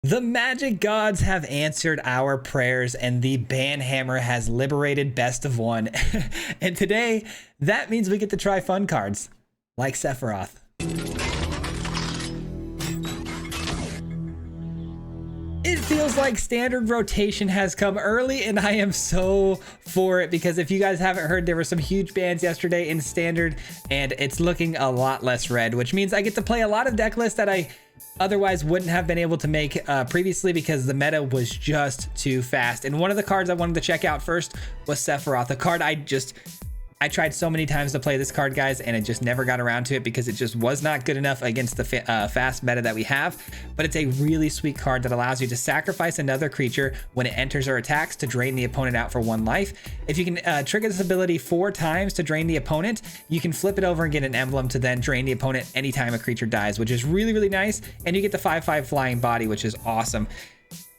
The magic gods have answered our prayers and the banhammer has liberated best of one. And today, that means we get to try fun cards like Sephiroth. It feels like standard rotation has come early and I am so for it because if you guys haven't heard, there were some huge bans yesterday in standard and it's looking a lot less red, which means I get to play a lot of deck lists that I otherwise wouldn't have been able to make previously because the meta was just too fast. And one of the cards I wanted to check out first was Sephiroth, a card I tried so many times to play this card, guys, and it just never got around to it because it just was not good enough against the fast meta that we have. But it's a really sweet card that allows you to sacrifice another creature when it enters or attacks to drain the opponent out for 1 life. If you can trigger this ability 4 times to drain the opponent, you can flip it over and get an emblem to then drain the opponent anytime a creature dies, which is really, really nice. And you get the 5/5 flying body, which is awesome.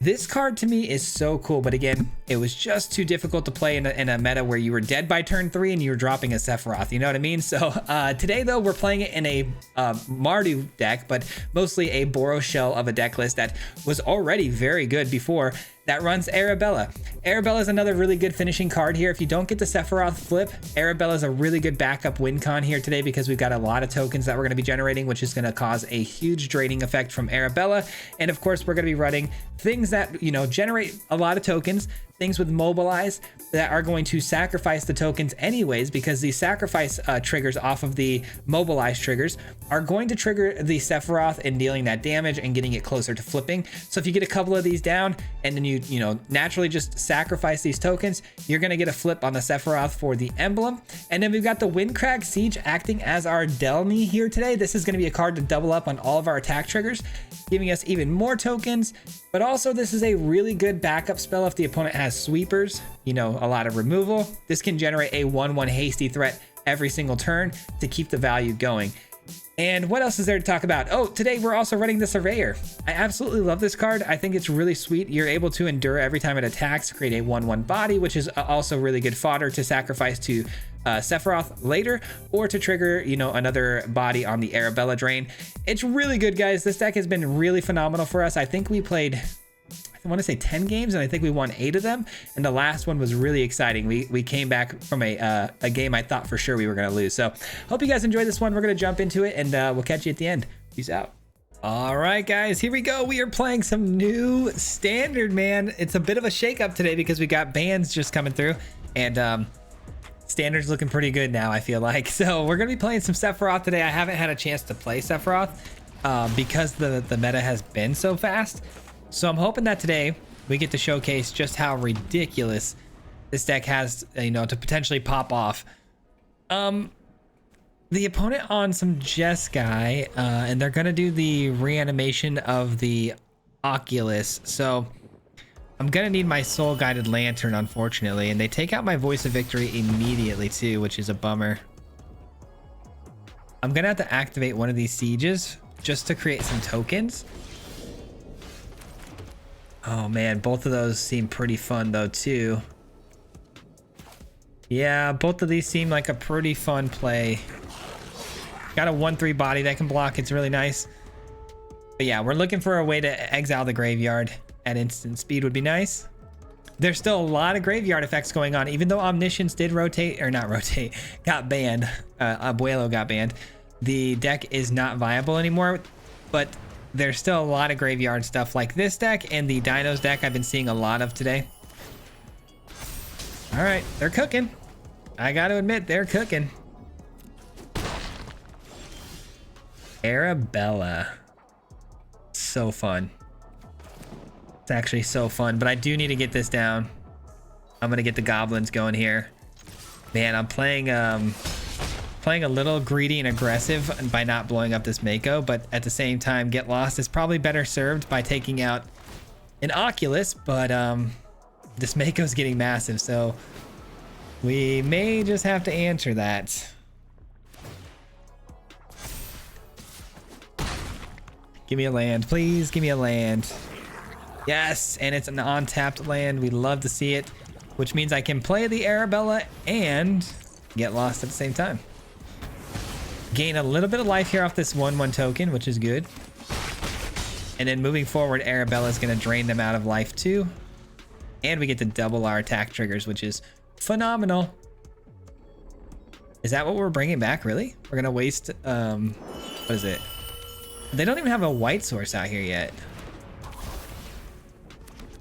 This card to me is so cool, but again, it was just too difficult to play in a meta where you were dead by turn 3 and you were dropping a Sephiroth, you know what I mean? So today though, we're playing it in a Mardu deck, but mostly a Boros shell of a deck list that was already very good before. That runs Arabella. Arabella is another really good finishing card here. If you don't get the Sephiroth flip, Arabella is a really good backup win con here today because we've got a lot of tokens that we're going to be generating, which is going to cause a huge draining effect from Arabella. And of course, we're going to be running things that, you know, generate a lot of tokens, things with mobilize that are going to sacrifice the tokens anyways, because the sacrifice triggers off of the mobilize triggers are going to trigger the Sephiroth and dealing that damage and getting it closer to flipping. So if you get a couple of these down and then you naturally just sacrifice these tokens, you're going to get a flip on the Sephiroth for the emblem. And then we've got the Windcrag Siege acting as our Delny here today. This is going to be a card to double up on all of our attack triggers, giving us even more tokens. But also this is a really good backup spell if the opponent has sweepers, a lot of removal. This can generate a 1/1 hasty threat every single turn to keep the value going. And what else is there to talk about? Oh, today we're also running the Surveyor. I absolutely love this card. I think it's really sweet. You're able to endure every time it attacks to create a 1/1 body, which is also really good fodder to sacrifice to Sephiroth later, or to trigger, another body on the Arabella drain. It's really good, guys. This deck has been really phenomenal for us. I think we played, I want to say 10 games, and I think we won 8 of them. And the last one was really exciting. We came back from a game I thought for sure we were going to lose. So hope you guys enjoyed this one. We're going to jump into it, and we'll catch you at the end. Peace out. All right, guys, here we go. We are playing some new standard, man. It's a bit of a shakeup today because we got bans just coming through, and standard's looking pretty good now, I feel like. So we're going to be playing some Sephiroth today. I haven't had a chance to play Sephiroth because the meta has been so fast. So I'm hoping that today we get to showcase just how ridiculous this deck has, to potentially pop off. The opponent on some Jeskai, and they're gonna do the reanimation of the Oculus. So I'm gonna need my Soul Guided Lantern, unfortunately, and they take out my Voice of Victory immediately too, which is a bummer. I'm gonna have to activate one of these sieges just to create some tokens. Oh man, both of those seem pretty fun though too. Yeah, both of these seem like a pretty fun play. Got a 1/3 body that can block. It's really nice. But yeah, we're looking for a way to exile the graveyard at instant speed would be nice. There's still a lot of graveyard effects going on, even though Omniscience did got banned. Abuelo got banned. The deck is not viable anymore, but there's still a lot of graveyard stuff like this deck and the Dinos deck I've been seeing a lot of today. All right, they're cooking. I got to admit, they're cooking. Arabella. So fun. It's actually so fun, but I do need to get this down. I'm going to get the goblins going here. Man, I'm playing a little greedy and aggressive by not blowing up this Mako, but at the same time, Get Lost is probably better served by taking out an Oculus, but this Mako's getting massive, so we may just have to answer that. Give me a land, please. Give me a land. Yes, and it's an untapped land. We love to see it, which means I can play the Arabella and Get Lost at the same time. Gain a little bit of life here off this 1/1 token, which is good. And then moving forward, Arabella is going to drain them out of life too. And we get to double our attack triggers, which is phenomenal. Is that what we're bringing back, really? We're going to waste, what is it? They don't even have a white source out here yet.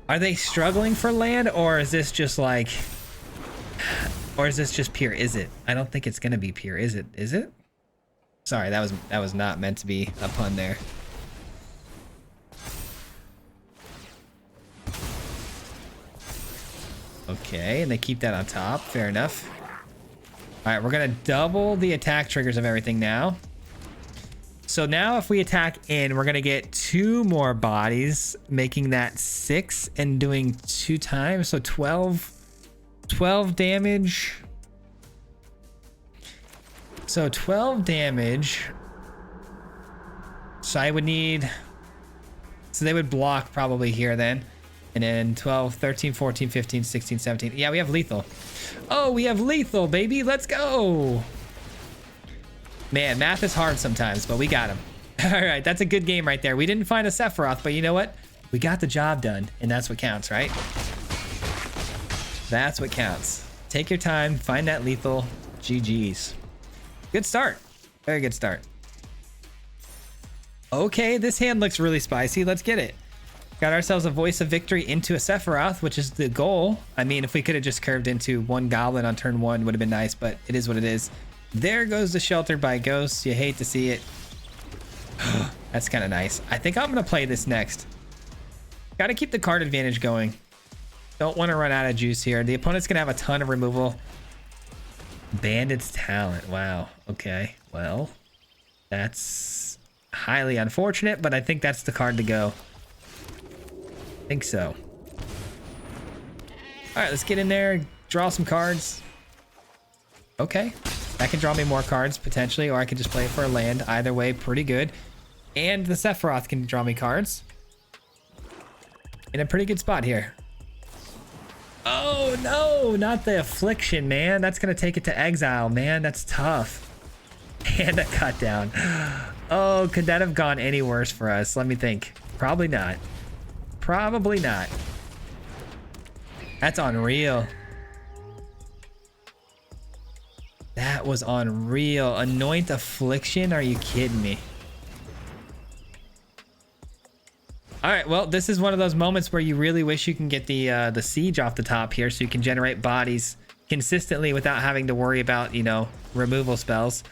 Are they struggling for land, or is this just like... Or is this just pure? Is it? I don't think it's going to be pure. Is it? Is it? Sorry, that was not meant to be a pun there. Okay, and they keep that on top. Fair enough. All right, we're going to double the attack triggers of everything now. So now if we attack in, we're going to get 2 more bodies, making that 6 and doing 2 times. So 12 damage. So 12 damage. So I would need... So they would block probably here then. And then 12, 13, 14, 15, 16, 17. Yeah, we have lethal. Oh, we have lethal, baby. Let's go. Man, math is hard sometimes, but we got him. All right, that's a good game right there. We didn't find a Sephiroth, but you know what? We got the job done, and that's what counts, right? That's what counts. Take your time, find that lethal. GG's. Good start. Very good start. Okay, this hand looks really spicy. Let's get it. Got ourselves a Voice of Victory into a Sephiroth, which is the goal. I mean, if we could have just curved into 1 goblin on turn 1, would have been nice, but it is what it is. There goes the Shelter by Ghosts. You hate to see it. That's kind of nice. I think I'm going to play this next. Got to keep the card advantage going. Don't want to run out of juice here. The opponent's going to have a ton of removal. Bandit's Talent. Wow. Okay. Well, that's highly unfortunate, but I think that's the card to go. I think so. All right, let's get in there, draw some cards. Okay. That can draw me more cards, potentially, or I can just play it for a land. Either way, pretty good. And the Sephiroth can draw me cards. In a pretty good spot here. Oh, no! Not the Affliction, man. That's going to take it to exile, man. That's tough. And a cut down. Oh, could that have gone any worse for us? Let me think. Probably not. Probably not. That's unreal. That was unreal. Anoint Affliction? Are you kidding me? All right, well, this is one of those moments where you really wish you can get the siege off the top here so you can generate bodies consistently without having to worry about, you know, removal spells.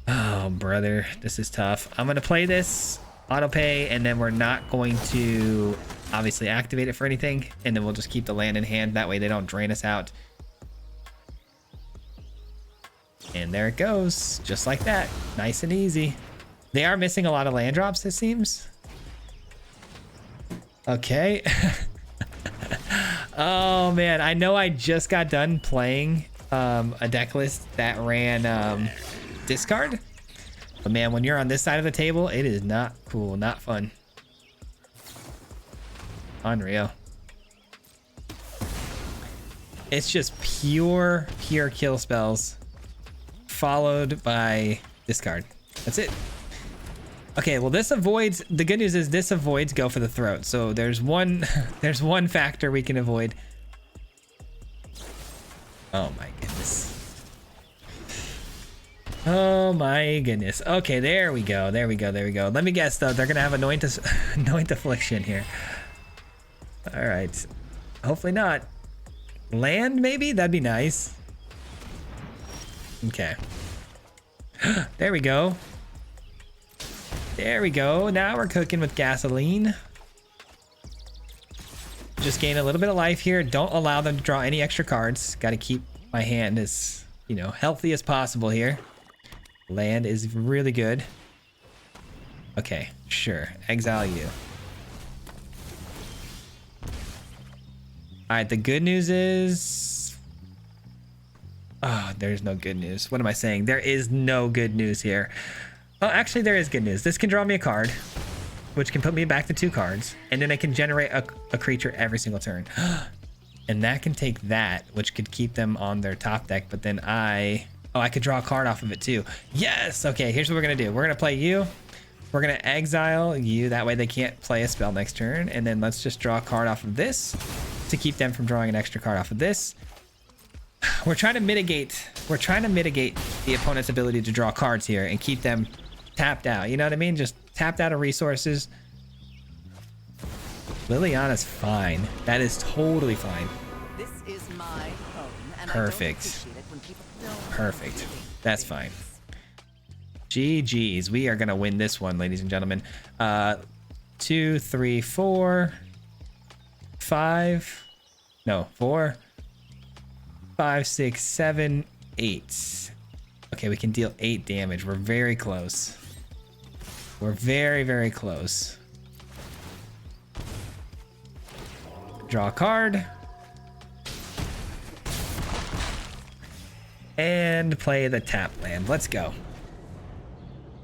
Oh, brother, this is tough. I'm going to play this, auto pay, and then we're not going to obviously activate it for anything, and then we'll just keep the land in hand. That way they don't drain us out. And there it goes, just like that. Nice and easy. They are missing a lot of land drops, it seems. Okay. Oh, man. I know I just got done playing a deck list that ran discard. But, man, when you're on this side of the table, it is not cool. Not fun. Unreal. It's just pure kill spells. Followed by discard. That's it. Okay, well, this avoids, the good news is this avoids go for the throat. So there's one factor we can avoid. Oh my goodness. Oh my goodness. Okay, there we go. There we go. There we go. Let me guess though, they're gonna have anoint Affliction here. All right. Hopefully not. Land maybe? That'd be nice. Okay. There we go. There we go. Now we're cooking with gasoline. Just gain a little bit of life here. Don't allow them to draw any extra cards. Got to keep my hand as, you know, healthy as possible here. Land is really good. Okay, sure. Exile you. All right, the good news is... Oh, there's no good news. What am I saying? There is no good news here. Oh, actually, there is good news. This can draw me a card, which can put me back to 2 cards, and then I can generate a creature every single turn. And that can take that, which could keep them on their top deck, but then I could draw a card off of it too. Yes! Okay, here's what we're going to do. We're going to play you. We're We're gonna exile you, that way they can't play a spell next turn, and then let's just draw a card off of this to keep them from drawing an extra card off of this. We're trying to mitigate the opponent's ability to draw cards here and keep them tapped out. You know what I mean? Just tapped out of resources. Liliana's fine. That is totally fine. This is my home, and Perfect. I don't appreciate it when people don't Perfect. That's fine. things. GG's. We are gonna win this one, ladies and gentlemen. 2, 3, 4, 5. No, 4, 5, 6, 7, 8. Okay, we can deal 8 damage. We're very close. We're very, very close. Draw a card. And play the tap land. Let's go.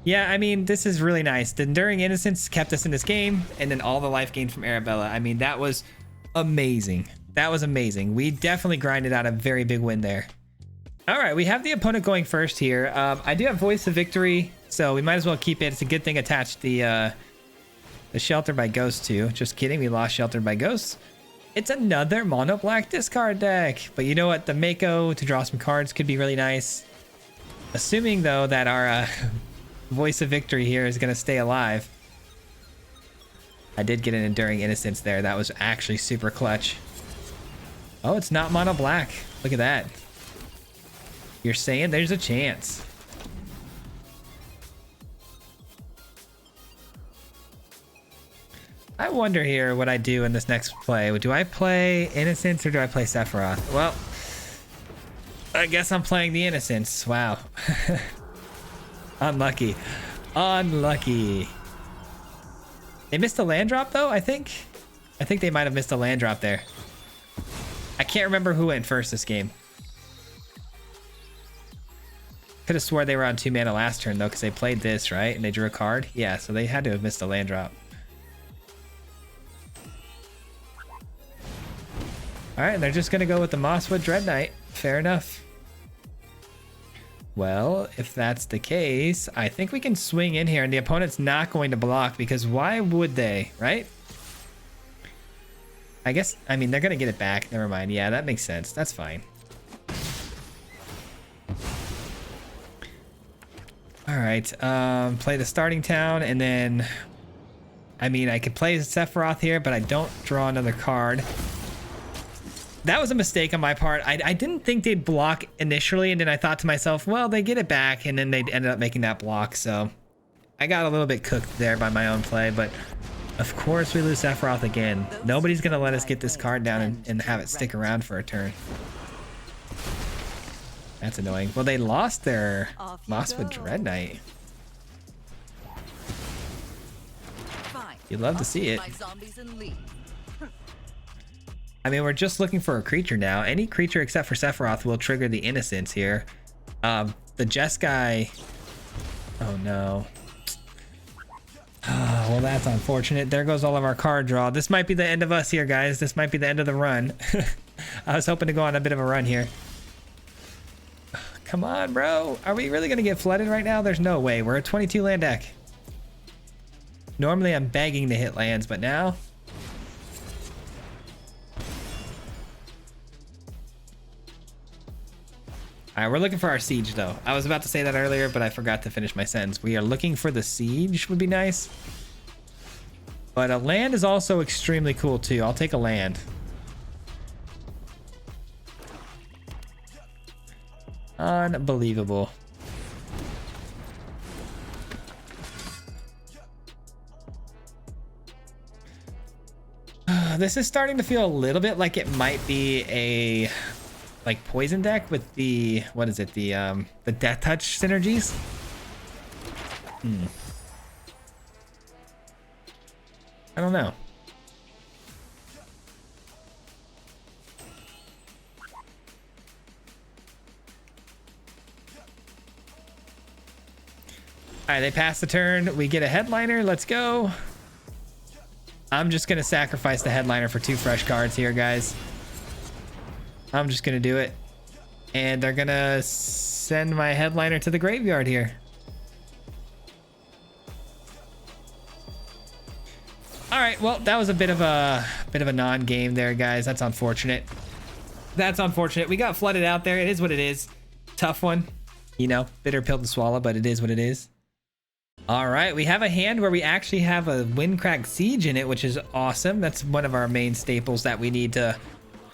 Yeah, I mean, this is really nice. The Enduring Innocence kept us in this game, and then all the life gained from Arabella. I mean, that was amazing. That was amazing. We definitely grinded out a very big win there. All right, we have the opponent going first here. I do have Voice of Victory, so we might as well keep it. It's a good thing attached the Shelter by Ghost too. Just kidding, we lost Shelter by Ghost. It's another mono black discard deck. But you know what? The Mako to draw some cards could be really nice. Assuming though that our Voice of Victory here is gonna stay alive. I did get an Enduring Innocence there. That was actually super clutch. Oh, it's not mono black. Look at that. You're saying there's a chance. I wonder here what I do in this next play. Do I play Innocence or do I play Sephiroth? Well, I guess I'm playing the Innocence. Wow. Unlucky. Unlucky. They missed a land drop though, I think. I think they might have missed a land drop there. I can't remember who went first this game. Could have swore they were on 2 mana last turn though, because they played this, right? And they drew a card. Yeah, so they had to have missed a land drop. Alright, they're just gonna go with the Mosswood Dread Knight. Fair enough. Well, if that's the case, I think we can swing in here and the opponent's not going to block, because why would they, right? I guess, I mean, they're gonna get it back. Never mind. Yeah, that makes sense. That's fine. All right, play the starting town, and then, I mean, I could play Sephiroth here, but I don't draw another card. That was a mistake on my part. I didn't think they'd block initially, and then I thought to myself, well, they get it back, and then they ended up making that block, so I got a little bit cooked there by my own play, but of course we lose Sephiroth again. Nobody's gonna let us get this card down and have it stick around for a turn. That's annoying. Well, they lost their Mosswood Dread Knight. You'd love to see it. I mean, we're just looking for a creature now. Any creature except for Sephiroth will trigger the Innocence here. The Jess guy... Oh, no. Oh, well, that's unfortunate. There goes all of our card draw. This might be the end of us here, guys. This might be the end of the run. I was hoping to go on a bit of a run here. Come on, bro. Are we really going to get flooded right now? There's no way. We're a 22 land deck. Normally, I'm begging to hit lands, but now... All right, we're looking for our siege, though. I was about to say that earlier, but I forgot to finish my sentence. We are looking for the siege would be nice. But a land is also extremely cool, too. I'll take a land. Unbelievable. This is starting to feel a little bit like it might be a... like poison deck with the, what is it, the death touch synergies. I don't know. All right, they pass the turn. We get a headliner. Let's go. I'm just gonna sacrifice the headliner for 2 fresh cards here, guys. I'm just gonna do it. And they're gonna send my headliner to the graveyard here. All right, well, that was a bit of a non-game there, guys. That's unfortunate. That's unfortunate. We got flooded out there. It is what it is. Tough one. You know, bitter pill to swallow, but it is what it is. All right, we have a hand where we actually have a Windcrag Siege in it, which is awesome. That's one of our main staples that we need to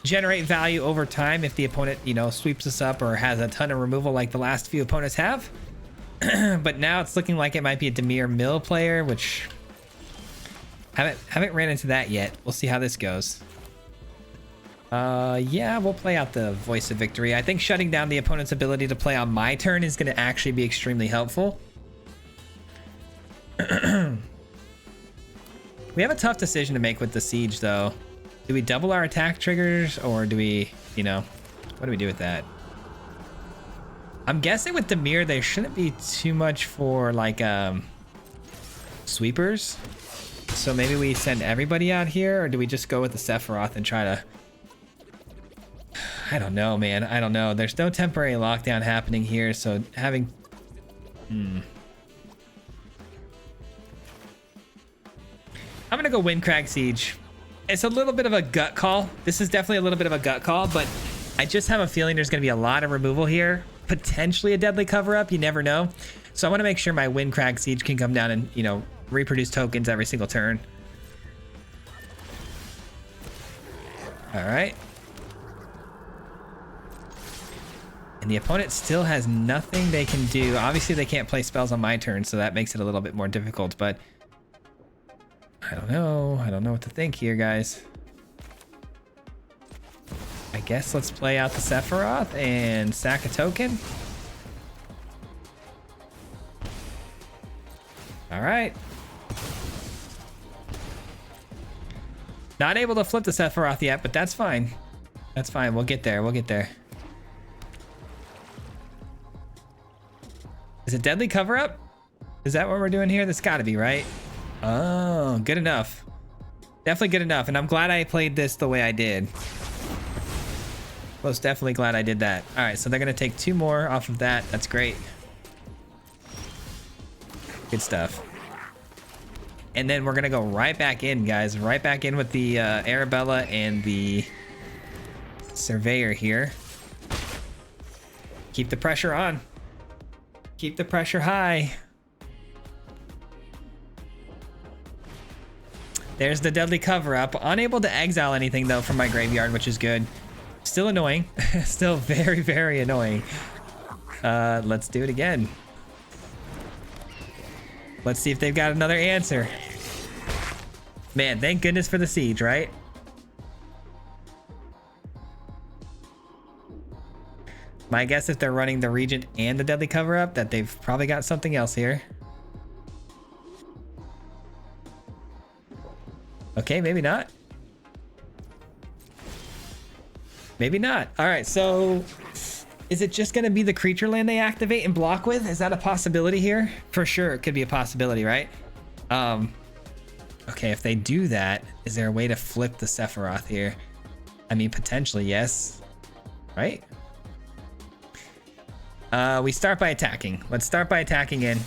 generate value over time if the opponent, you know, sweeps us up or has a ton of removal like the last few opponents have. But now it's looking like it might be a Dimir Mill player, which haven't ran into that yet. We'll see how this goes. Yeah, we'll play out the Voice of Victory. I think shutting down the opponent's ability to play on my turn is going to actually be extremely helpful. We have a tough decision to make with the Siege, though. Do we double our attack triggers, or do we, you know, what do we do with that? I'm guessing with Dimir, there shouldn't be too much for, like, sweepers. So maybe we send everybody out here, or do we just go with the Sephiroth and try to... I don't know, man. I don't know. There's no temporary lockdown happening here, so having... I'm gonna go Windcrag Siege. It's a little bit of a gut call. This is definitely a little bit of a gut call, but I just have a feeling there's gonna be a lot of removal here. Potentially a deadly cover-up, you never know. So I want to make sure my Windcrag Siege can come down and, you know, reproduce tokens every single turn. All right. And the opponent still has nothing they can do. Obviously, they can't play spells on my turn, so that makes it a little bit more difficult, but I don't know. I don't know what to think here, guys. I guess let's play out the Sephiroth and sack a token. All right. Not able to flip the Sephiroth yet, but that's fine. That's fine. We'll get there. We'll get there. Is it deadly cover-up? Is that what we're doing here? That's got to be, right? Oh, good enough. Definitely good enough. And I'm glad I played this the way I did. Most definitely glad I did that. All right, so they're going to take 2 more off of that. That's great. Good stuff. And then we're going to go right back in, guys. Right back in with the Arabella and the Surveyor here. Keep the pressure on. Keep the pressure high. There's the deadly cover-up. Unable to exile anything, though, from my graveyard, which is good. Still annoying. Still very, very annoying. Let's do it again. Let's see if they've got another answer. Man, thank goodness for the Siege, right? My guess, if they're running the Regent and the deadly cover-up, that they've probably got something else here. Okay, maybe not. Maybe not. All right, so is it just going to be the creature land they activate and block with? Is that a possibility here? For sure, it could be a possibility, right? Okay, if they do that, is there a way to flip the Sephiroth here? I mean, potentially, yes. Right? We start by attacking. Let's start by attacking in.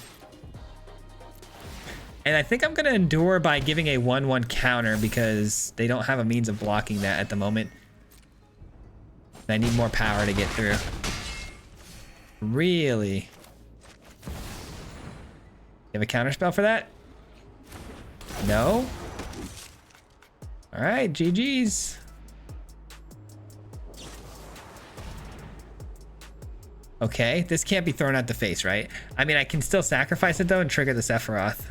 And I think I'm going to endure by giving a 1/1 counter because they don't have a means of blocking that at the moment. And I need more power to get through. Really? You have a counter spell for that? No? All right, GG's. Okay, this can't be thrown at the face, right? I mean, I can still sacrifice it, though, and trigger the Sephiroth.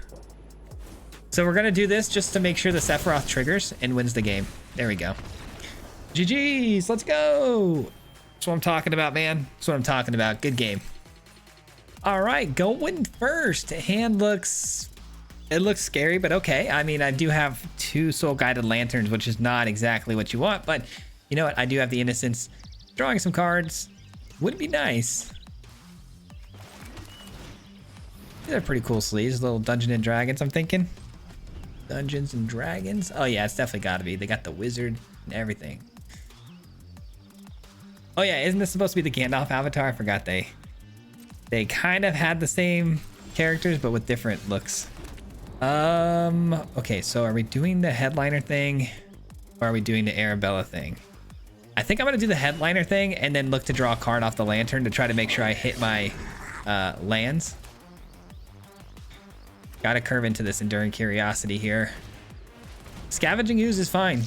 So we're going to do this just to make sure the Sephiroth triggers and wins the game. There we go. GG's, let's go. That's what I'm talking about, man. That's what I'm talking about. Good game. All right, going first. Hand looks... It looks scary, but okay. I mean, I do have 2 soul-guided lanterns, which is not exactly what you want, but you know what? I do have the Innocence. Drawing some cards would be nice. These are pretty cool sleeves. Little Dungeons and Dragons, I'm thinking. Dungeons and Dragons. Oh yeah, it's definitely got to be. They got the wizard and everything. Oh yeah, isn't this supposed to be the Gandalf avatar? I forgot they kind of had the same characters, but with different looks. Okay, so are we doing the headliner thing or are we doing the Arabella thing? I think I'm gonna do the headliner thing and then look to draw a card off the lantern to try to make sure I hit my lands. Gotta curve into this Enduring Curiosity here. Scavenging Ooze is fine.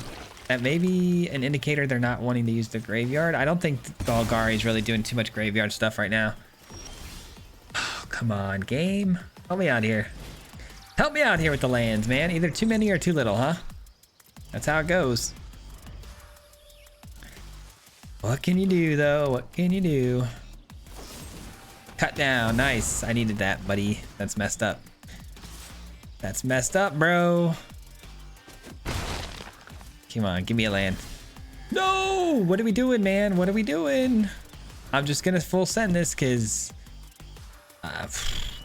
That may be an indicator they're not wanting to use the graveyard. I don't think Golgari is really doing too much graveyard stuff right now. Oh, come on, game. Help me out here. Help me out here with the lands, man. Either too many or too little, huh? That's how it goes. What can you do, though? What can you do? Cut down. Nice. I needed that, buddy. That's messed up. That's messed up, bro. Come on, give me a land. No! What are we doing, man? What are we doing? I'm just gonna full send this because I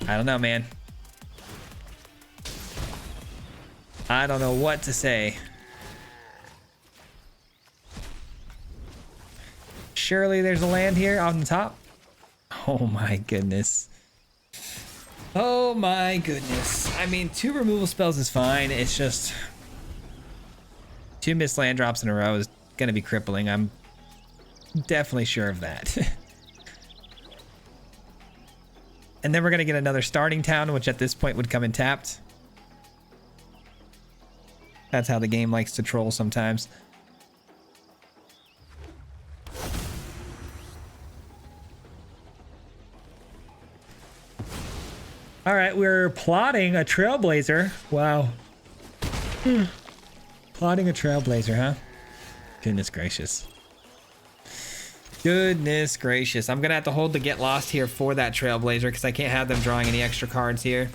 don't know, man. I don't know what to say. Surely there's a land here on the top. Oh my goodness. Oh my goodness. I mean, 2 removal spells is fine. It's just 2 missed land drops in a row is gonna be crippling. I'm definitely sure of that. And then we're gonna get another starting town, which at this point would come in tapped. That's how the game likes to troll sometimes. All right, we're plotting a Trailblazer. Wow. Plotting a Trailblazer, huh? Goodness gracious. Goodness gracious. I'm gonna have to hold the Get Lost here for that Trailblazer because I can't have them drawing any extra cards here.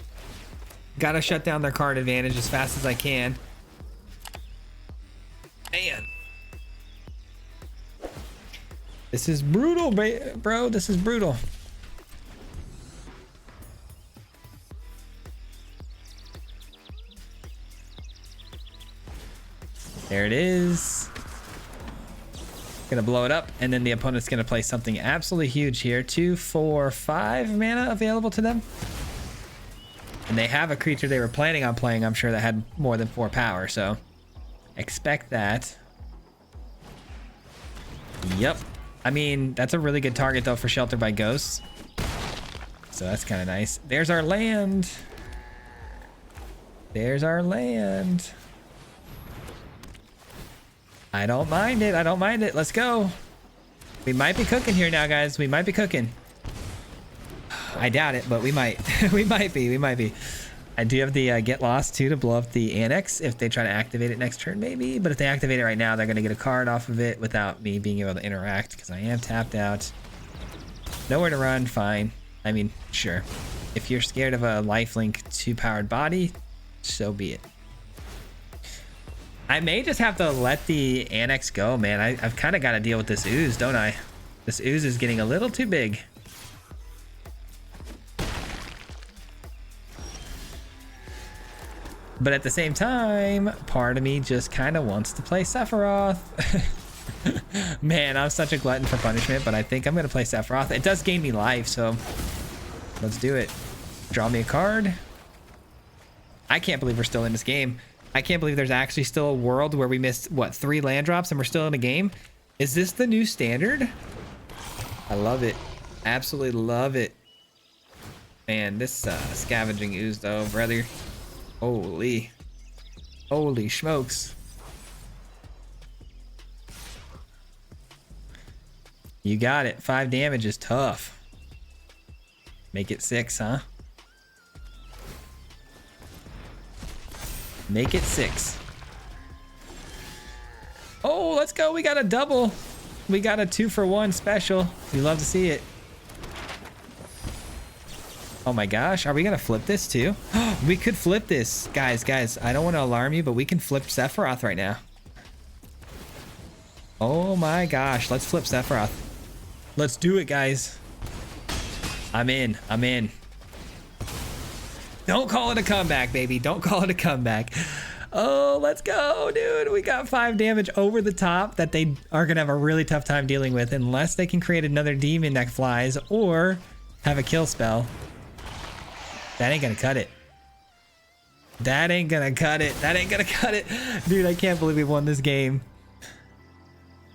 Gotta shut down their card advantage as fast as I can. Man. This is brutal, bro. This is brutal. There it is. Gonna blow it up, and then the opponent's gonna play something absolutely huge here. 2, 4, 5 mana available to them. And they have a creature they were planning on playing, I'm sure, that had more than 4 power, so expect that. Yep. I mean, that's a really good target, though, for Shelter by Ghosts. So that's kind of nice. There's our land. There's our land. I don't mind it. I don't mind it. Let's go. We might be cooking here now, guys. We might be cooking. I doubt it, but we might. We might be. We might be. I do have the Get Lost, too, to blow up the Annex if they try to activate it next turn, maybe. But if they activate it right now, they're going to get a card off of it without me being able to interact because I am tapped out. Nowhere to run. Fine. I mean, sure. If you're scared of a lifelink 2-powered body, so be it. I may just have to let the Annex go, man. I've kind of got to deal with this Ooze, don't I? This Ooze is getting a little too big. But at the same time, part of me just kind of wants to play Sephiroth. Man, I'm such a glutton for punishment, but I think I'm going to play Sephiroth. It does gain me life, so let's do it. Draw me a card. I can't believe we're still in this game. I can't believe there's actually still a world where we missed, what, 3 land drops and we're still in a game? Is this the new standard? I love it. Absolutely love it. Man, this Scavenging Ooze, though, brother. Holy. Holy smokes. You got it. 5 damage is tough. Make it 6, huh? Make it 6. Oh, let's go. We got a double. We got a 2-for-1 special. We love to see it. Oh my gosh. Are we going to flip this too? We could flip this. Guys, I don't want to alarm you, but we can flip Sephiroth right now. Oh my gosh. Let's flip Sephiroth. Let's do it, guys. I'm in. I'm in. Don't call it a comeback, baby. Don't call it a comeback. Oh, let's go, dude. We got 5 damage over the top that they are going to have a really tough time dealing with unless they can create another demon that flies or have a kill spell. That ain't going to cut it. That ain't gonna cut it. That ain't gonna cut it. Dude, I can't believe we won this game.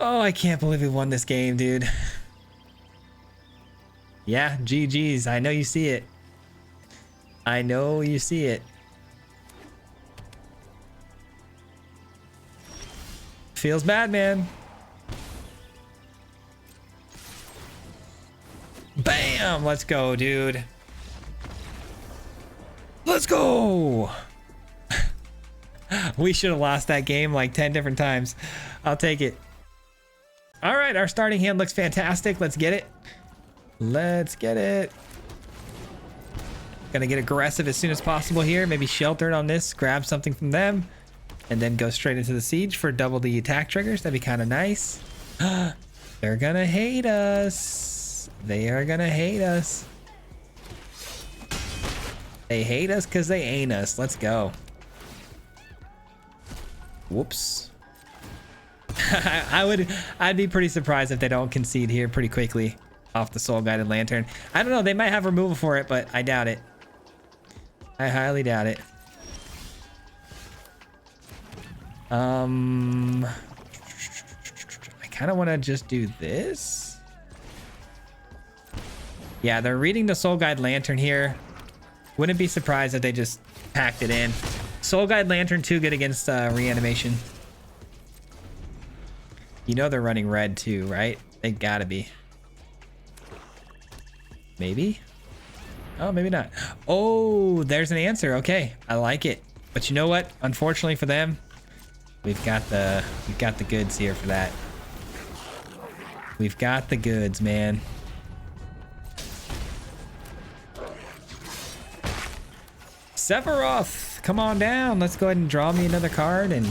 Oh, I can't believe we won this game, dude. Yeah, GG's. I know you see it. I know you see it. Feels bad, man. Bam! Let's go, dude. Let's go! We should have lost that game like 10 different times. I'll take it. All right, our starting hand looks fantastic. Let's get it. Let's get it. Gonna get aggressive as soon as possible here. Maybe shelter it on this, grab something from them, and then go straight into the siege for double the attack triggers. That'd be kind of nice. They're gonna hate us. They are gonna hate us. They hate us because they ain't us. Let's go. Whoops. I'd be pretty surprised if they don't concede here pretty quickly off the Soul Guided Lantern. I don't know, they might have removal for it, but I doubt it. I highly doubt it. I kind of want to just do this. Yeah, they're reading the Soul Guide Lantern here. Wouldn't be surprised if they just packed it in. Soul Guide Lantern too good against reanimation. You know they're running red too, right? They gotta be. Maybe? Oh, maybe not. Oh, there's an answer. Okay, I like it. But you know what? Unfortunately for them, we've got the goods here for that. We've got the goods, man. Sephiroth, come on down. Let's go ahead and draw me another card and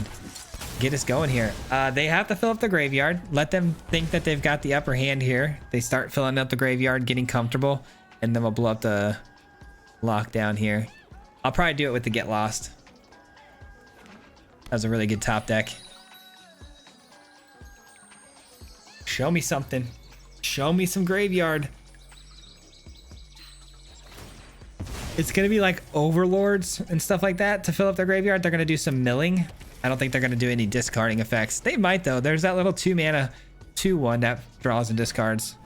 get us going here. They have to fill up the graveyard. Let them think that they've got the upper hand here. They start filling up the graveyard, getting comfortable, and then we'll blow up the lockdown here. I'll probably do it with the Get Lost. That was a really good top deck. Show me something. Show me some graveyard. It's gonna be like overlords and stuff like that to fill up their graveyard. They're gonna do some milling. I don't think they're gonna do any discarding effects. They might though. There's that little 2-mana 2/1 that draws and discards.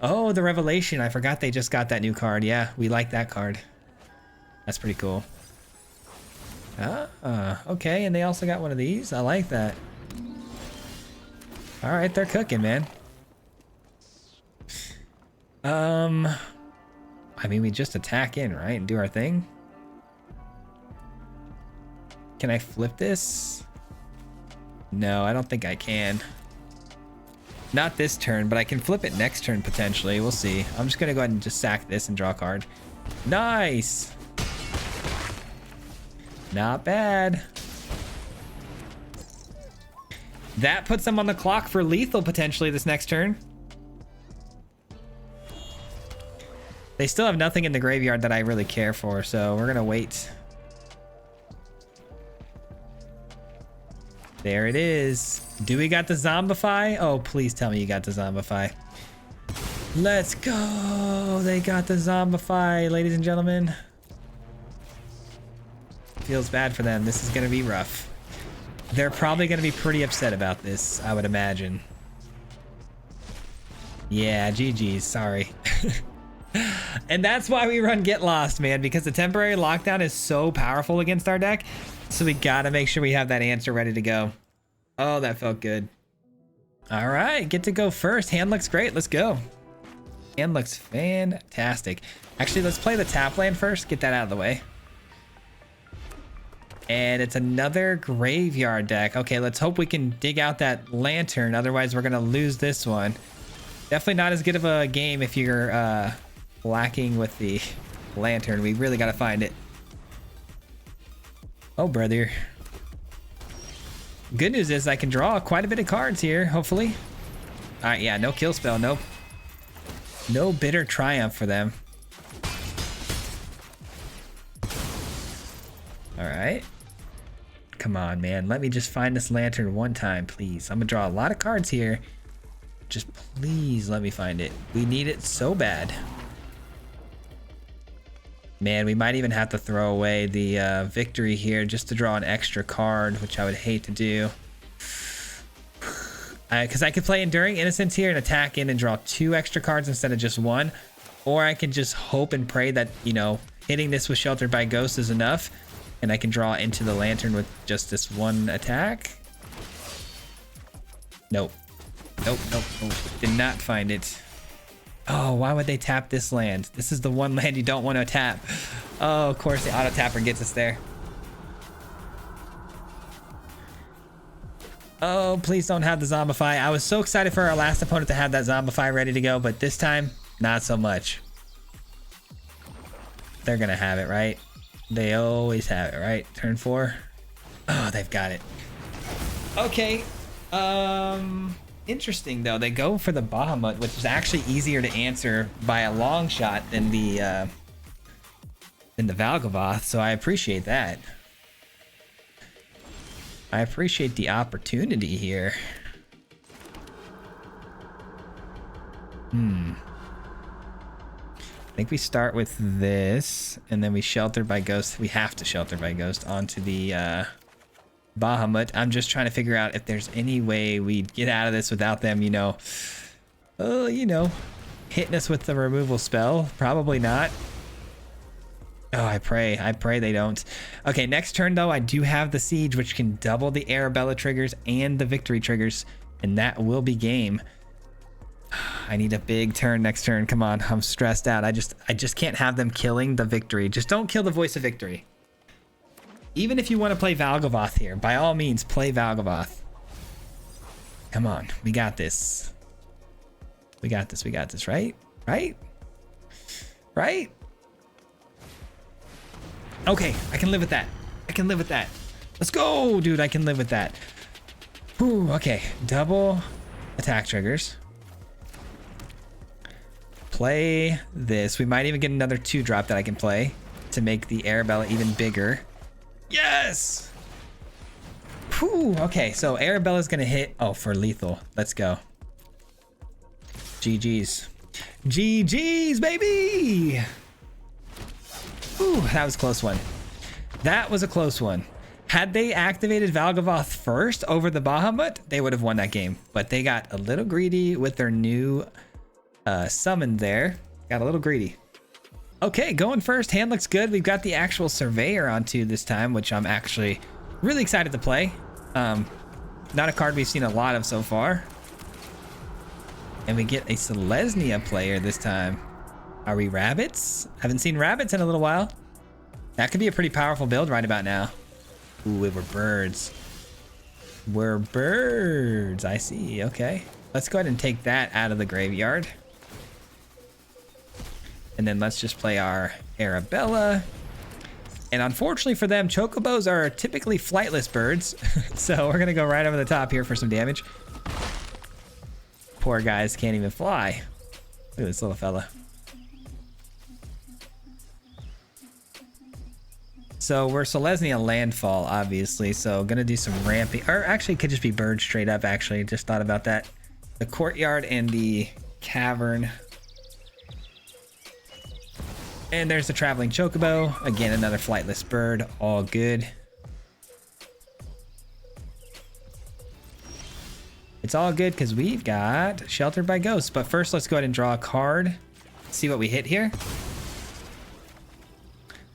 Oh, the Revelation. I forgot they just got that new card. Yeah, we like that card. That's pretty cool. Okay, and they also got one of these. I like that. All right, they're cooking, man. I mean, we just attack in, right, and do our thing. Can I flip this? No, I don't think I can. Not this turn, but I can flip it next turn potentially. We'll see. I'm just gonna go ahead and just sack this and draw a card. Nice. Not bad. That puts them on the clock for lethal potentially this next turn. They still have nothing in the graveyard that I really care for, so we're gonna wait. There it is. Do we got the Zombify? Oh, please tell me you got the Zombify. Let's go. They got the Zombify, ladies and gentlemen. Feels bad for them. This is gonna be rough. They're probably gonna be pretty upset about this, I would imagine. Yeah, GG's, sorry. And that's why we run Get Lost, man, because the temporary lockdown is so powerful against our deck. So we gotta make sure we have that answer ready to go. Oh, that felt good. All right, get to go first. Hand looks great. Let's go. Hand looks fantastic. Actually, let's play the tap land first. Get that out of the way. And it's another graveyard deck. Okay, let's hope we can dig out that lantern. Otherwise, we're gonna lose this one. Definitely not as good of a game if you're lacking with the lantern. We really gotta find it. Oh, brother. Good news is I can draw quite a bit of cards here, hopefully. All right, yeah, no kill spell. Nope. No bitter triumph for them. All right. Come on, man. Let me just find this lantern one time, please. I'm gonna draw a lot of cards here. Just please let me find it. We need it so bad. Man, we might even have to throw away the victory here just to draw an extra card, which I would hate to do. Because I could play Enduring Innocence here and attack in and draw 2 extra cards instead of just 1. Or I could just hope and pray that, you know, hitting this with Sheltered by Ghost is enough. And I can draw into the Lantern with just this 1 attack. Nope. Nope, nope, nope. Did not find it. Oh, why would they tap this land? This is the one land you don't want to tap. Oh, of course the auto tapper gets us there. Oh, please don't have the Zombify. I was so excited for our last opponent to have that Zombify ready to go, but this time, not so much. They're gonna have it, right? They always have it, right? Turn 4. Oh, they've got it. Okay. Interesting though. They go for the Bahamut, which is actually easier to answer by a long shot than the Valgavoth, so I appreciate that. I appreciate the opportunity here. I think we start with this, and then we Shelter by Ghost. We have to Shelter by Ghost onto the Bahamut. I'm just trying to figure out if there's any way we get out of this without them, you know, hitting us with the removal spell. Probably not. Oh, I pray they don't. Okay, next turn though, I do have the Siege, which can double the Arabella triggers and the victory triggers, and that will be game. I need a big turn next turn. Come on, I'm stressed out. I just can't have them killing the victory. Just don't kill the Voice of Victory. Even if you want to play Valgavoth here, by all means, play Valgavoth. Come on, we got this. We got this, right? Right? Right? Okay, I can live with that. I can live with that. Let's go, dude, I can live with that. Whew, okay, double attack triggers. Play this. We might even get another 2-drop that I can play to make the Arabella even bigger. Yes! Whew, okay, so Arabella's gonna hit. Oh, for lethal. Let's go. GG's. GG's, baby! Ooh, that was a close one. That was a close one. Had they activated Valgavoth first over the Bahamut, they would have won that game. But they got a little greedy with their new summon there. Got a little greedy. Okay, going first. Hand looks good. We've got the actual Surveyor onto this time, which I'm actually really excited to play. Not a card we've seen a lot of so far. And we get a Selesnya player this time. Are we rabbits? Haven't seen rabbits in a little while. That could be a pretty powerful build right about now. Ooh, we're birds. We're birds. I see. Okay. Let's go ahead and take that out of the graveyard. And then let's just play our Arabella. And unfortunately for them, Chocobos are typically flightless birds. So we're going to go right over the top here for some damage. Poor guys can't even fly. Look at this little fella. So we're Selesnya landfall, obviously. So gonna do some ramping, or actually it could just be bird straight up, actually. Just thought about that. The courtyard and the cavern. And there's the traveling chocobo. Again, another flightless bird, all good. It's all good because we've got Sheltered by Ghosts. But first, let's go ahead and draw a card. See what we hit here.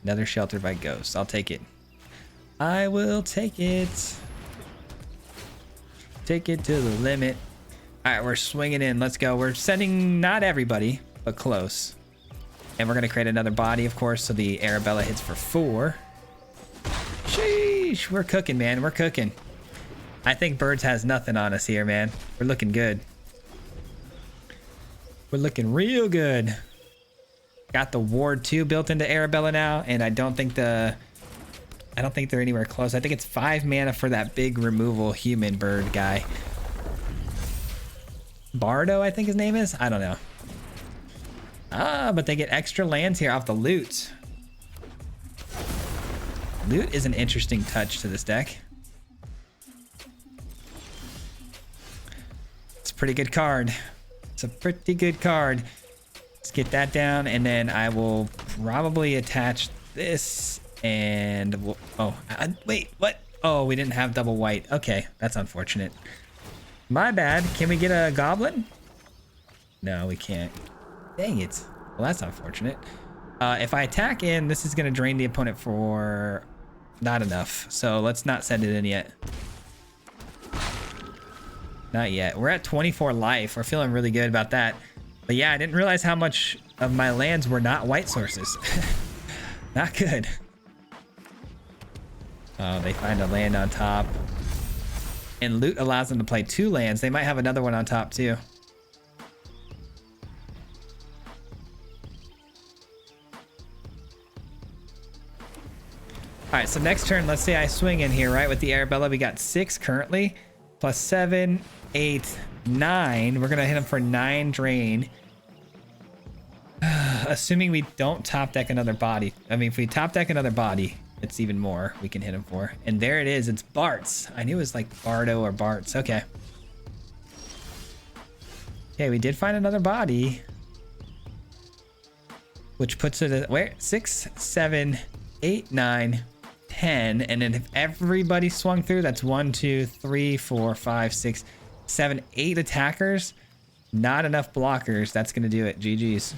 Another Sheltered by Ghosts. I'll take it. I will take it. Take it to the limit. All right, we're swinging in. Let's go. We're sending not everybody, but close. And we're going to create another body, of course, so the Arabella hits for 4. Sheesh. We're cooking, man. We're cooking. I think Birds has nothing on us here, man. We're looking good. We're looking real good. Got the Ward 2 built into Arabella now, and I don't think they're anywhere close. I think it's 5 mana for that big removal human bird guy. Bardo, I think his name is. I don't know. Ah, but they get extra lands here off the loot. Loot is an interesting touch to this deck. It's a pretty good card. It's a pretty good card. Let's get that down, and then I will probably attach this and wait, what? Oh, we didn't have double white. Okay, that's unfortunate. My bad. Can we get a goblin? No, we can't. Dang it. Well, that's unfortunate. If I attack in, this is going to drain the opponent for not enough. So let's not send it in yet. Not yet. We're at 24 life. We're feeling really good about that. But yeah, I didn't realize how much of my lands were not white sources. Not good. Oh, they find a land on top. And loot allows them to play 2 lands. They might have another one on top too. All right, so next turn, let's say I swing in here, right? With the Arabella, we got 6 currently, plus 7, 8, 9. We're gonna hit him for 9 drain. Assuming we don't top deck another body. I mean, if we top deck another body, it's even more we can hit him for. And there it is, it's Bart's. I knew it was like Bardo or Bart's, okay. Okay, we did find another body. Which puts it at, where? 6, 7, 8, 9, 10. And then if everybody swung through, that's 1, 2, 3, 4, 5, 6, 7, 8 attackers. Not enough blockers. That's gonna do it, GG's.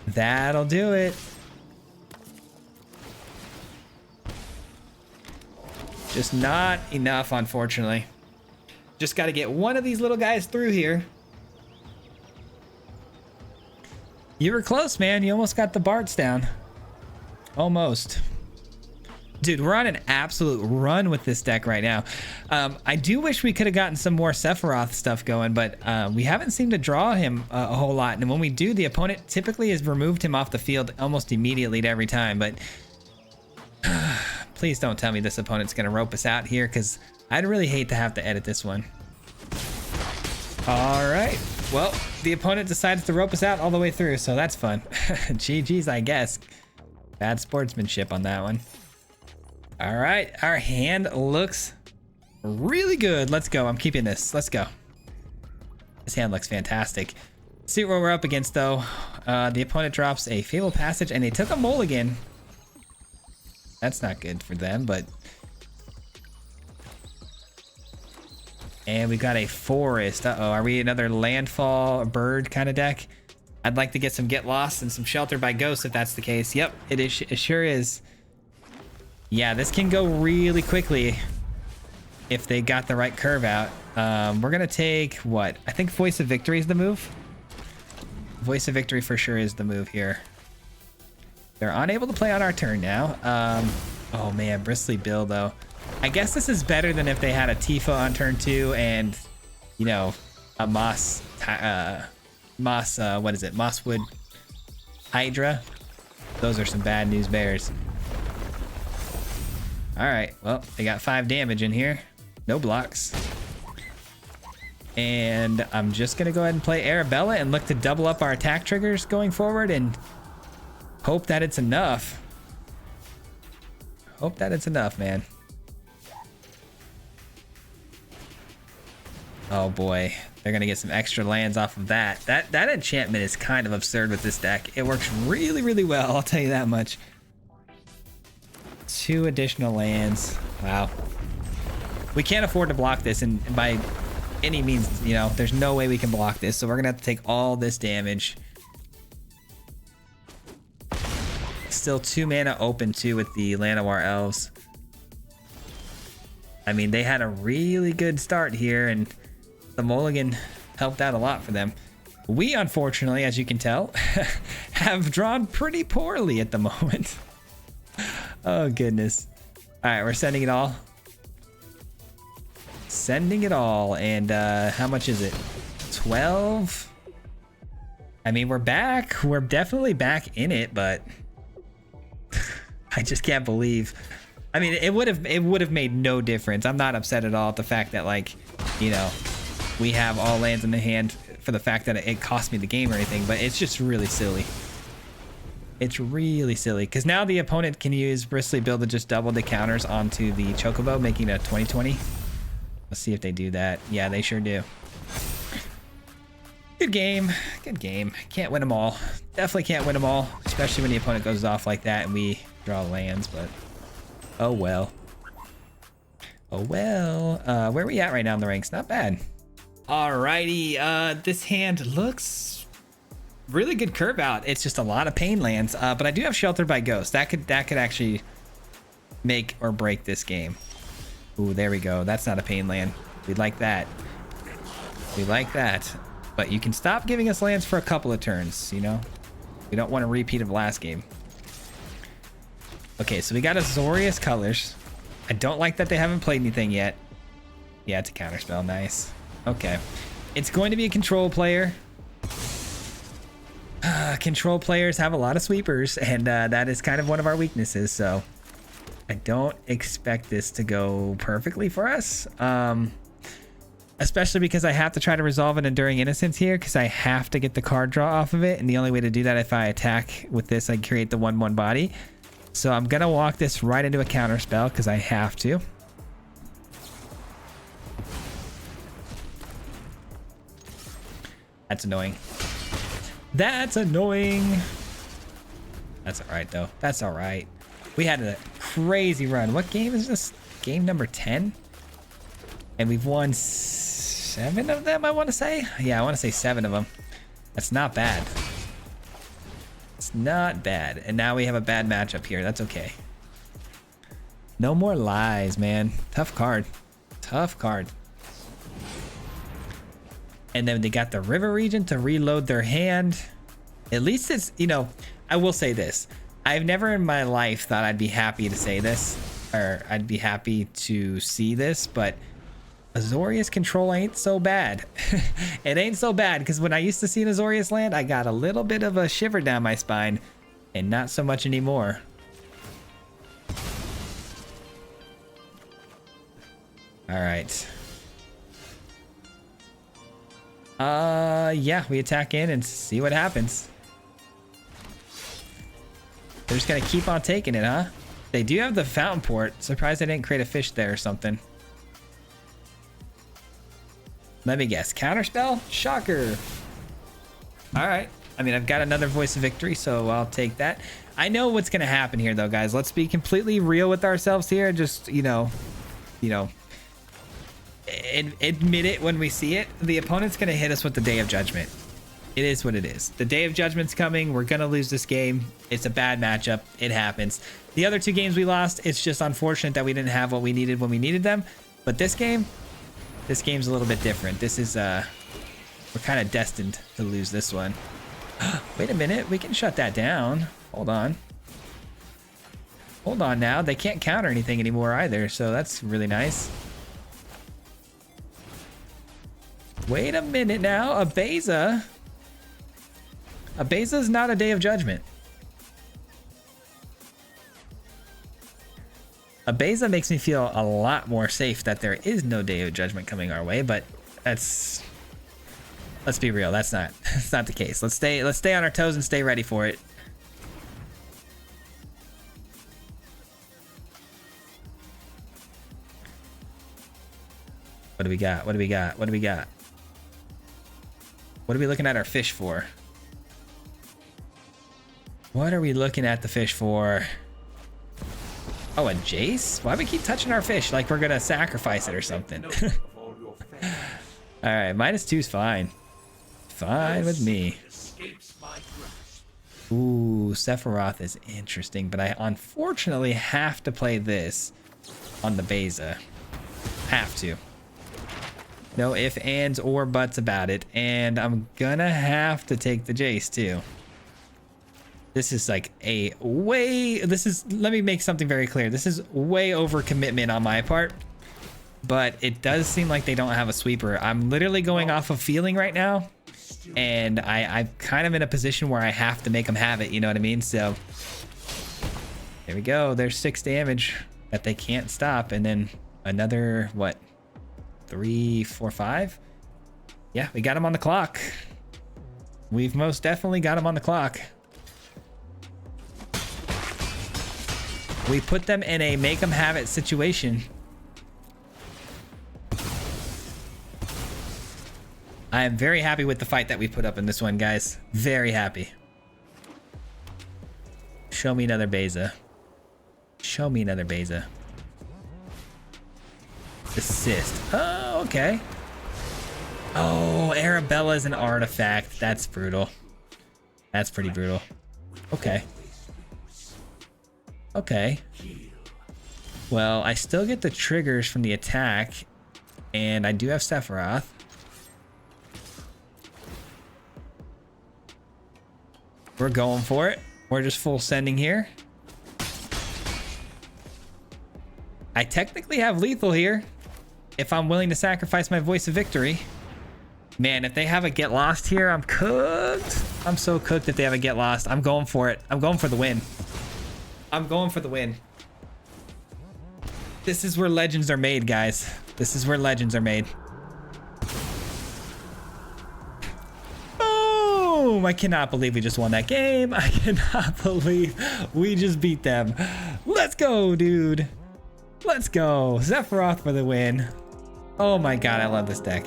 That'll do it. Just not enough, unfortunately. Just got to get one of these little guys through here. You were close, man. You almost got the Barts down. Almost. Dude, we're on an absolute run with this deck right now. I do wish we could have gotten some more Sephiroth stuff going, but we haven't seemed to draw him a whole lot. And when we do, the opponent typically has removed him off the field almost immediately to every time. But please don't tell me this opponent's going to rope us out here, because I'd really hate to have to edit this one. All right. Well, the opponent decides to rope us out all the way through, so that's fun. GG's, I guess. Bad sportsmanship on that one. All right, our hand looks really good. Let's go. I'm keeping this. Let's go. This hand looks fantastic. See what we're up against, though. The opponent drops a Fabled Passage, and they took a mulligan. That's not good for them, but... And we got a Forest. Uh-oh, are we another Landfall, Bird kind of deck? I'd like to get some Get Lost and some Shelter by Ghost if that's the case. Yep, it sure is. Yeah, this can go really quickly if they got the right curve out. We're going to take, what? I think Voice of Victory is the move. Voice of Victory for sure is the move here. They're unable to play on our turn now. Oh, man, Bristly Bill, though. I guess this is better than if they had a Tifa on turn 2 and, you know, a what is it? Mosswood Hydra. Those are some bad news bears. All right, well, they got 5 damage in here. No blocks. And I'm just gonna go ahead and play Arabella and look to double up our attack triggers going forward and hope that it's enough. Hope that it's enough, man. Oh boy, they're gonna get some extra lands off of that. That enchantment is kind of absurd with this deck. It works really, really well, I'll tell you that much. 2 additional lands. Wow. We can't afford to block this, and by any means, you know, there's no way we can block this, so we're gonna have to take all this damage. Still 2 mana open too with the Llanowar Elves. I mean, they had a really good start here, and the mulligan helped out a lot for them. We, unfortunately, as you can tell, have drawn pretty poorly at the moment. Oh, goodness. All right, we're sending it all. Sending it all. And how much is it? 12? I mean, we're back. We're definitely back in it, but I just can't believe. I mean, it would have made no difference. I'm not upset at all at the fact that, like, you know, we have all lands in the hand for the fact that it cost me the game or anything, but it's just really silly. It's really silly because now the opponent can use Bristly Bill to just double the counters onto the Chocobo, making it a 20/20. Let's see if they do that. Yeah, they sure do. Good game. Good game. Can't win them all. Definitely can't win them all, especially when the opponent goes off like that and we draw lands, but oh well. Oh well. Where are we at right now in the ranks? Not bad. Alrighty. This hand looks really good curve out. It's just a lot of pain lands, but I do have Sheltered by Ghost. That could actually make or break this game. Ooh, there we go. That's not a pain land. We like that. We like that. But you can stop giving us lands for a couple of turns, you know? We don't want a repeat of last game. Okay, so we got Azorius Colors. I don't like that they haven't played anything yet. Yeah, it's a counterspell. Nice. Okay. It's going to be a control player. Control players have a lot of sweepers, and that is kind of one of our weaknesses, so I don't expect this to go perfectly for us. Especially because I have to try to resolve an Enduring Innocence here because I have to get the card draw off of it, and the only way to do that, if I attack with this, I create the 1/1 body. So I'm gonna walk this right into a counter spell because I have to. That's annoying. That's annoying. That's all right though. That's all right. We had a crazy run. What game is this? Game number 10? And we've won 7 of them, I want to say. Yeah, I want to say 7 of them. That's not bad. It's not bad. And now we have a bad matchup here. That's okay. No more lies, man. Tough card. Tough card. And then they got the River Regent to reload their hand. At least it's, you know, I will say this. I've never in my life thought I'd be happy to say this, or I'd be happy to see this, but Azorius control ain't so bad. It ain't so bad, because when I used to see an Azorius land, I got a little bit of a shiver down my spine, and not so much anymore. All right. Yeah, we attack in and see what happens. They're just gonna keep on taking it, huh? They do have the fountain port. Surprised I didn't create a fish there or something. Let me guess. Counterspell? Shocker. All right. I mean, I've got another Voice of Victory, so I'll take that. I know what's gonna happen here, though, guys. Let's be completely real with ourselves here. Just, you know, admit it when we see it. The opponent's gonna hit us with the Day of Judgment. It is what it is. The Day of Judgment's coming. We're gonna lose this game. It's a bad matchup. It happens. The other 2 games we lost, it's just unfortunate that we didn't have what we needed when we needed them. But this game's a little bit different. This is we're kind of destined to lose this one. Wait a minute, we can shut that down. Hold on. Hold on now. They can't counter anything anymore either, so that's really nice. Wait a minute now. Abeza. Abeza's not a Day of Judgment. Abeza makes me feel a lot more safe that there is no Day of Judgment coming our way, but let's be real, that's not the case. Let's stay on our toes and stay ready for it. What do we got? What do we got? What do we got? What are we looking at our fish for? What are we looking at the fish for? Oh, a Jace? Why do we keep touching our fish like we're gonna sacrifice it or something? Alright, -2 is fine. Fine with me. Ooh, Sephiroth is interesting, but I unfortunately have to play this on the Beza. Have to. No ifs, ands, or buts about it. And I'm gonna have to take the Jace too. This is like a way, let me make something very clear. This is way over commitment on my part, but it does seem like they don't have a sweeper. I'm literally going off of feeling right now, and I'm kind of in a position where I have to make them have it, you know what I mean? So there we go. There's 6 damage that they can't stop. And then another, what? 3, 4, 5? Yeah, we got him on the clock. We've most definitely got him on the clock. We put them in a make them have it situation. I am very happy with the fight that we put up in this one, guys. Very happy. Show me another Beza. Show me another Beza. Assist. Oh, okay. Oh, Arabella is an artifact. That's brutal. That's pretty brutal. Okay. Okay. Well, I still get the triggers from the attack, and I do have Sephiroth. We're going for it. We're just full sending here. I technically have lethal here if I'm willing to sacrifice my voice of victory. Man, if they have a get lost here, I'm cooked. I'm so cooked if they have a get lost. I'm going for it. I'm going for the win. I'm going for the win. This is where legends are made, guys. This is where legends are made. Boom! I cannot believe we just won that game. I cannot believe we just beat them. Let's go, dude. Let's go. Sephiroth for the win. Oh my god, I love this deck.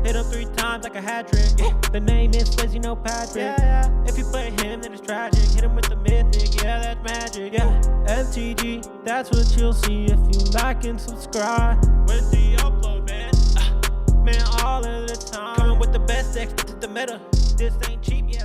Hit him 3 times like a hat trick. The name is Fizzy, no Patrick. If you play him, then it's tragic. Hit him with the mythic, yeah, that's magic. Yeah, MTG, that's what you'll see if you like and subscribe. With the upload, man. Man, all of the time. Coming with the best decks, this is the meta. This ain't cheap, yeah.